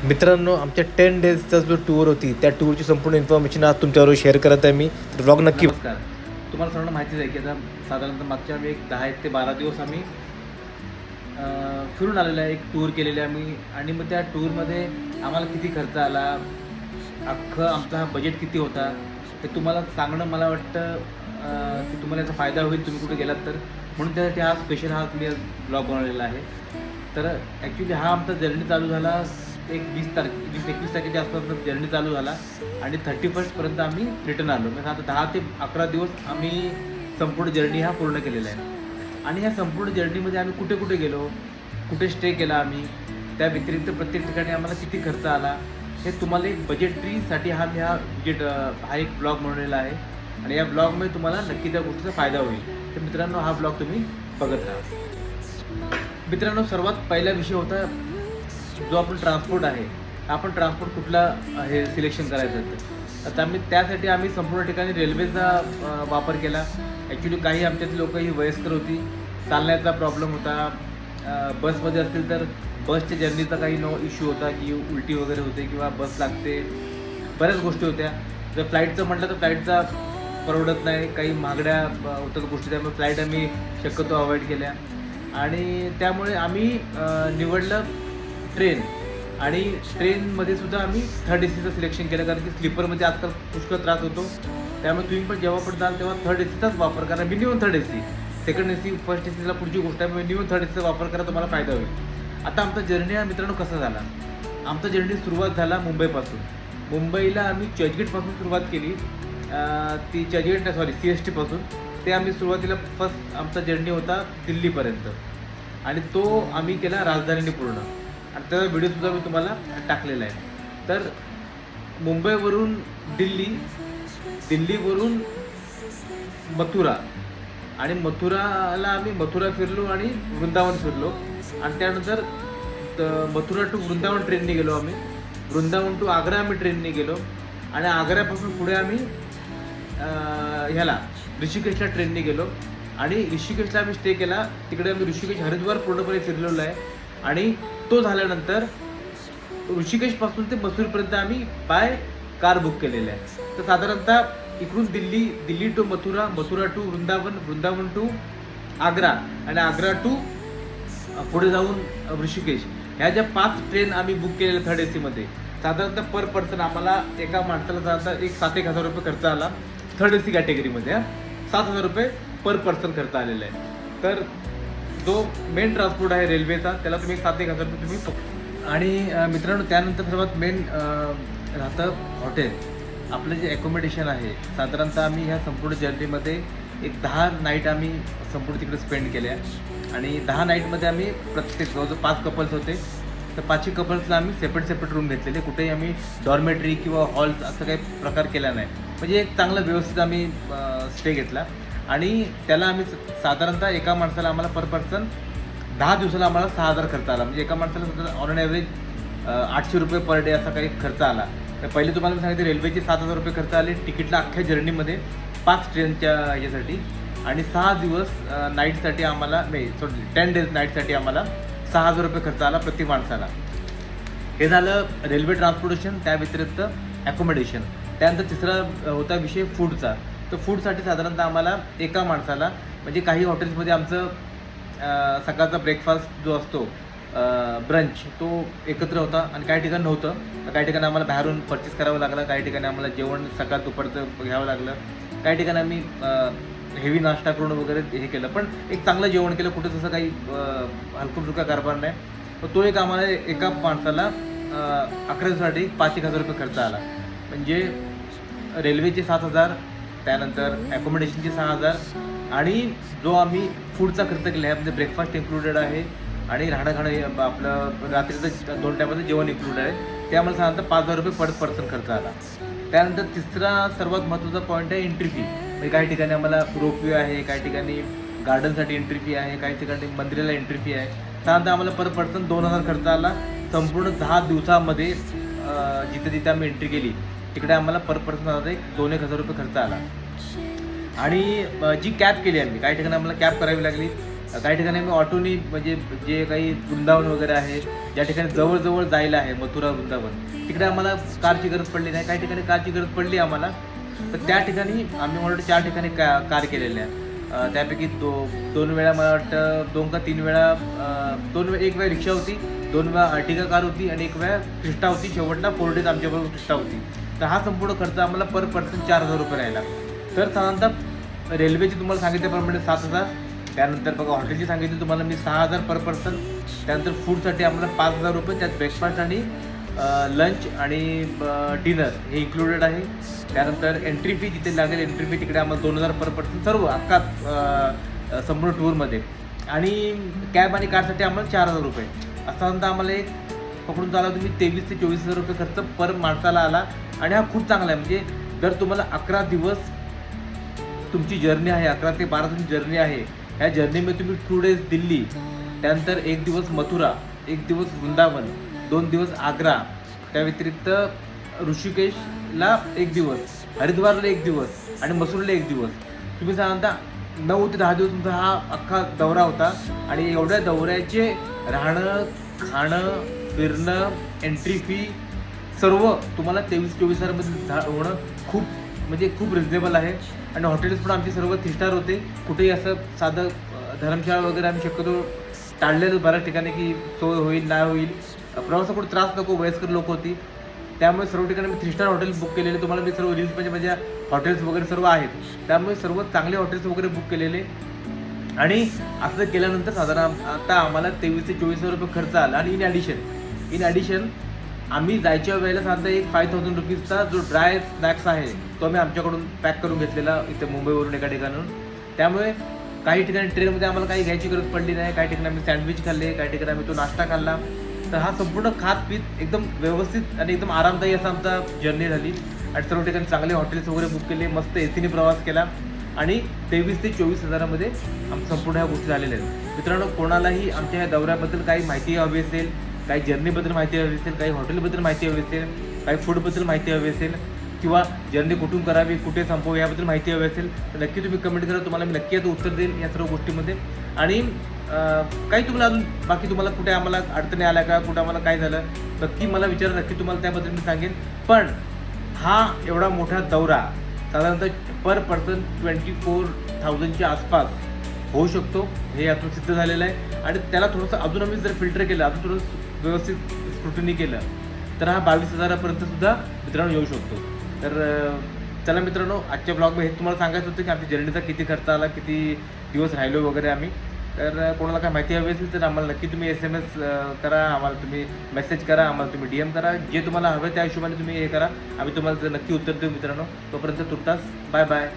मित्रांनो, आमच्या 10 डेजचा जो टूर होती त्या टूरची संपूर्ण इन्फॉर्मेशन आज तुमच्याबरोबर शेअर करत आहे मी. तर ब्लॉग नक्की. नमस्कार. तुम्हाला सर्वांना माहितीच आहे की आता साधारणतः मागच्या आम्ही एक 10 ते 12 दिवस आम्ही फिरून आलेलो आहे. एक टूर केलेली आम्ही आणि मग त्या टूरमध्ये आम्हाला किती खर्च आला, अख्खं आमचा हा बजेट किती होता ते तुम्हाला सांगणं मला वाटतं की तुम्हाला याचा फायदा होईल तुम्ही कुठे गेलात तर. म्हणून त्यासाठी हा स्पेशल हा मी ब्लॉग बनवलेला आहे. तर ॲक्च्युली हा आमचा जर्नी चालू झाला एक 20-21 तारखेच्या आसपास जर्नी चालू झाला आणि 31st आम्ही रिटर्न आलो. म्हणजे आता 10 ते 11 दिवस आम्ही संपूर्ण जर्नी हा पूर्ण केलेला आहे. आणि ह्या संपूर्ण जर्नीमध्ये आम्ही कुठे कुठे गेलो, कुठे स्टे केला आम्ही, त्या व्यतिरिक्त प्रत्येक ठिकाणी आम्हाला किती खर्च आला, हे तुम्हाला एक बजेटरीसाठी हा एक ब्लॉग बनवलेला आहे. आणि या ब्लॉगमध्ये तुम्हाला नक्की त्या गोष्टीचा फायदा होईल. तर मित्रांनो, हा ब्लॉग तुम्ही बघत राहा. मित्रांनो, सर्वात पहिला विषय होता जो आपण ट्रान्सपोर्ट आहे. आपण ट्रान्सपोर्ट कुठला हे सिलेक्शन करायचं होतं. आता त्यासाठी आम्ही संपूर्ण ठिकाणी रेल्वेचा वापर केला. ॲक्च्युली काही आमच्यातली लोकं ही वयस्कर होती, चालण्याचा प्रॉब्लेम होता. बसमध्ये असतील तर बसच्या जर्नीचा काही इश्यू होता की उलटी वगैरे होते किंवा बस लागते, बऱ्याच गोष्टी होत्या. जर फ्लाईटचं म्हटलं तर फ्लाईटचा परवडत नाही, काही महागड्या होतात गोष्टी, त्यामुळे फ्लाईट आम्ही शक्यतो अवॉइड केल्या. आणि त्यामुळे आम्ही निवडलं ट्रेन. आणि ट्रेनमध्ये सुद्धा आम्ही थर्ड एसीचं सिलेक्शन केलं, कारण की स्लीपरमध्ये आजकाल पुष्कळ त्रास होतो. त्यामुळे तुम्ही पण जेव्हा पण जाल तेव्हा थर्ड एसीचाच वापर करा. Minimum third AC, second AC first एसीला पुढची गोष्ट आहे. मिनिमम थर्ड एसीचा वापर करा, तुम्हाला फायदा होईल. आता आमचा जर्नी हा मित्रांनो कसा झाला. आमचा जर्नी सुरुवात झाला मुंबईपासून. मुंबईला आम्ही चर्चगेटपासून सुरुवात केली. ती CST पासून ते आम्ही सुरुवातीला फर्स्ट आमचा जर्नी होता दिल्लीपर्यंत आणि तो आम्ही केला राजधानीने पूर्ण. आणि त्याचा व्हिडिओसुद्धा मी तुम्हाला टाकलेला आहे. तर मुंबईवरून दिल्लीवरून मथुरा आणि मथुरा फिरलो आणि वृंदावन फिरलो. आणि त्यानंतर मथुरा टू वृंदावन ट्रेनने गेलो आम्ही. वृंदावन टू आग्रा आम्ही ट्रेनने गेलो. आणि आग्र्यापासून पुढे आम्ही ऋषिकेशला ट्रेनने गेलो. आणि ऋषिकेशला आम्ही स्टे केला. तिकडे आम्ही ऋषिकेश हरिद्वार पूर्णपणे फिरलेलो आहे. आणि तो झाल्यानंतर ऋषिकेशपासून ते मसूरपर्यंत आम्ही बाय कार बुक केलेलं आहे. तर साधारणतः इकडून Delhi to Mathura, Mathura to Vrindavan, Vrindavan to Agra आणि आग्रा टू पुढे जाऊन ऋषिकेश, ह्या ज्या 5 ट्रेन आम्ही बुक केलेल्या थर्ड एसीमध्ये. साधारणतः पर पर्सन आम्हाला एका माणसाला साधारणतः 7-1 हजार रुपये खर्च आला. थर्ड एसी कॅटेगरीमध्ये 7,000 रुपये पर पर्सन खर्च आलेला आहे. तर जो मेन ट्रान्सपोर्ट आहे रेल्वेचा, त्याला तुम्ही 7-1 हजार रुपये तुम्ही पकडा. आणि मित्रांनो, त्यानंतर सर्वात मेन राहतं हॉटेल. आपलं जे ॲकोमोडेशन आहे, साधारणतः आम्ही ह्या संपूर्ण जर्नीमध्ये एक 10 नाईट आम्ही संपूर्ण तिकडे स्पेंड केल्या. आणि 10 नाईटमध्ये आम्ही प्रत्येक जवळजवळ 5 कपल्स होते. तर 5ही कपल्सला आम्ही सेपरेट रूम घेतलेले. कुठेही आम्ही डॉर्मेटरी किंवा हॉल्स असं काही प्रकार केला नाही. म्हणजे एक चांगला व्यवस्थित आम्ही स्टे घेतला. आणि त्याला आम्ही साधारणतः एका माणसाला आम्हाला पर पर्सन 10 दिवसाला आम्हाला 6,000 खर्च आला. म्हणजे एका माणसाला सुद्धा ऑन ॲव्हरेज 800 रुपये पर डे असा काही खर्च आला. तर पहिले तुम्हाला मी सांगितलं रेल्वेचे 7,000 रुपये खर्च आले तिकीटला अख्ख्या जर्नीमध्ये 5 ट्रेनच्या ह्याच्यासाठी. आणि 6 दिवस नाईटसाठी आम्हाला 10 डेज नाईटसाठी आम्हाला 6,000 रुपये खर्च आला प्रति माणसाला. हे झालं रेल्वे ट्रान्सपोर्टेशन. त्या व्यतिरिक्त ॲकोमोडेशन. त्यानंतर तिसरा होता विषय फूडचा. तर फूडसाठी साधारणतः आम्हाला एका माणसाला, म्हणजे काही हॉटेल्समध्ये आमचं सकाळचा ब्रेकफास्ट जो असतो ब्रंच, तो एकत्र होता आणि काही ठिकाणी नव्हतं. तर काही ठिकाणी आम्हाला बाहेरून परचेस करावं लागलं. काही ठिकाणी आम्हाला जेवण सकाळ दुपारचं घ्यावं लागलं. काही ठिकाणी आम्ही हेवी नाश्ता करून वगैरे हे केलं, पण एक चांगलं जेवण केलं. कुठे तसं काही हलकं-फुलका कारभार नाही. तर तो एक आम्हाला एका माणसाला 11 दिवसासाठी 5-1 हजार रुपये खर्च आला. म्हणजे रेल्वेचे 7,000, त्यानंतर ॲकोमोडेशनचे 6,000 आणि जो आम्ही फूडचा खर्च केला आहे, म्हणजे ब्रेकफास्ट इन्क्लुडेड आहे आणि राहणं आपलं रात्रीचं 2 टायमाचं जेवण इन्क्लूड आहे. ते आम्हाला साधारणतः 5,000 रुपये पर पर्सन खर्च आला. त्यानंतर तिसरा सर्वात महत्त्वाचा पॉईंट आहे एंट्री फी. म्हणजे काही ठिकाणी आम्हाला रोपवे आहे, काही ठिकाणी गार्डनसाठी एंट्री फी आहे, काही ठिकाणी मंदिराला एंट्री फी आहे. साधारणतः आम्हाला पर पर्सन 2,000 खर्च आला. संपूर्ण 10 दिवसामध्ये जिथे आम्ही एंट्री केली तिकडे आम्हाला पर पर्सन 2-1 हजार रुपये खर्च आला. आणि जी कॅब केली आम्ही, काही ठिकाणी आम्हाला कॅब करावी लागली. काही ठिकाणी आम्ही ऑटोनी म्हणजे जे काही वृंदावन वगैरे आहे, ज्या ठिकाणी जवळजवळ जायला आहे मथुरा वृंदावन, तिकडे आम्हाला कारची गरज पडली नाही. काही ठिकाणी कारची गरज पडली आम्हाला, तर त्या ठिकाणी आम्ही मला वाटतं 4 ठिकाणी कार केलेल्या आहे. त्यापैकी 2 वेळा मला वाटतं 2 का 3 वेळा एक वेळा रिक्षा होती, 2 वेळा अर्टिगा कार होती आणि 1 वेळा क्रिस्टा होती. शेवटला 4 डेज आमच्याबरोबर क्रिस्टा होती. तर हा संपूर्ण खर्च आम्हाला पर पर्सन 4,000 रुपये राहिला. तर साधारणतः रेल्वेची तुम्हाला सांगितल्याप्रमाणे 7,000, त्यानंतर बघा हॉटेलची सांगितली तुम्हाला मी 6,000 पर पर्सन, त्यानंतर फूडसाठी आम्हाला 5,000 रुपये, त्यात ब्रेकफास्ट आणि लंच आणि डिनर हे इन्क्लुडेड आहे. त्यानंतर एंट्री फी जिथे लागेल एंट्री फी तिकडे आम्हाला 2,000 पर पर्सन सर्व अख्खा संपूर्ण टूरमध्ये, आणि कॅब आणि कारसाठी आम्हाला 4,000 रुपये. साधारणतः आम्हाला एक पकडून चाला तुम्ही 23,000 ते 24,000 रुपये खर्च पर माणसाला आला. आणि हा खूप चांगला आहे. म्हणजे जर तुम्हाला 11 दिवस तुमची जर्नी आहे, 11 ते 12 तुमची जर्नी आहे, ह्या जर्नीमध्ये तुम्ही 2 डेज दिल्ली, त्यानंतर 1 दिवस मथुरा, 1 दिवस वृंदावन, 2 दिवस आग्रा, त्या व्यतिरिक्त ऋषिकेशला 1 दिवस, हरिद्वारला 1 दिवस आणि मसूरला 1 दिवस, तुम्ही साधारणतः 9 ते 10 दिवस तुमचा हा अख्खा दौरा होता. आणि एवढ्या दौऱ्याचे राहणं, खाणं, फिरणं, एंट्री फी सर्व तुम्हाला 23,000-24,000मध्ये होणं खूप रिजनेबल आहे. आणि हॉटेल्स पण आमचे सर्व 3 स्टार होते. कुठेही असं साधं धर्मशाळा वगैरे आम्ही शक्यतो टाळलेलं बऱ्याच ठिकाणी की सोय होईल नाही होईल, प्रवासाकडे त्रास नको, वयस्कर लोक होती, त्यामुळे सर्व ठिकाणी मी 3 स्टार हॉटेल्स बुक केलेले. तुम्हाला मी सर्व रील्स म्हणजे माझ्या हॉटेल्स वगैरे सर्व आहेत, त्यामुळे सर्व चांगले हॉटेल्स वगैरे बुक केलेले. आणि असं केल्यानंतर साधारण आता आम्हाला 23,000 ते 24,000 रुपये खर्च आला. आणि इन ॲडिशन आम्ही जायच्या वेळेला साधारण एक 5,000 रुपीजचा जो ड्राय स्नॅक्स आहे तो आम्ही आमच्याकडून पॅक करून घेतलेला इथे मुंबईवरून एका ठिकाणून. त्यामुळे काही ठिकाणी ट्रेनमध्ये आम्हाला काही घ्यायची गरज पडली नाही. काही ठिकाणी आम्ही सँडविच खाल्ले, काही ठिकाणी आम्ही तो नाश्ता खाल्ला. तर हा संपूर्ण खात पीत एकदम व्यवस्थित आणि एकदम आरामदायी असा आमचा जर्नी झाली. आणि सर्व ठिकाणी चांगले हॉटेल्स वगैरे बुक केले, मस्त एसीने प्रवास केला. आणि 23,000 ते 24,000मध्ये आमच्या संपूर्ण ह्या गोष्टी झालेल्या आहेत. मित्रांनो, कोणालाही आमच्या ह्या दौऱ्याबद्दल काही माहिती हवी असेल, काही जर्नीबद्दल माहिती हवी असेल, काही हॉटेलबद्दल माहिती हवी असेल, काही फूडबद्दल माहिती हवी असेल, किंवा जर्नी कुठून करावी, कुठे संपवावी याबद्दल माहिती हवी असेल तर नक्की तुम्ही कमेंट करा. तुम्हाला मी नक्की आता उत्तर देईन या सर्व गोष्टीमध्ये. आणि काही तुम्हाला अजून बाकी तुम्हाला कुठे आम्हाला अडचणी आल्या का, कुठं आम्हाला काय झालं नक्की मला विचारा, नक्की तुम्हाला त्याबद्दल मी सांगेन. पण हा एवढा मोठा दौरा साधारणतः पर पर्सन 24,000च्या आसपास होऊ शकतो, हे यातून सिद्ध झालेलं आहे. आणि त्याला थोडंसं अजून आम्ही जर फिल्टर केलं, अजून थोडं व्यवस्थित स्क्रुटनी केलं तर हा 22,000पर्यंत सुद्धा मित्रांनो येऊ शकतो. तर चला मित्रांनो, आजच्या ब्लॉगमध्ये हे तुम्हाला सांगायचं होतं की आमच्या जर्नीचा किती खर्च आला, किती दिवस राहिलो वगैरे आम्ही. तर कोणाला काय माहिती हवी असेल तर आम्हाला नक्की तुम्ही SMS करा, आम्हाला तुम्ही मेसेज करा, आम्हाला तुम्ही DM करा, जे तुम्हाला हवं त्या हिशोबाने तुम्ही हे करा, आम्ही तुम्हाला नक्की उत्तर देऊ मित्रांनो. तोपर्यंत तुर्तास बाय बाय.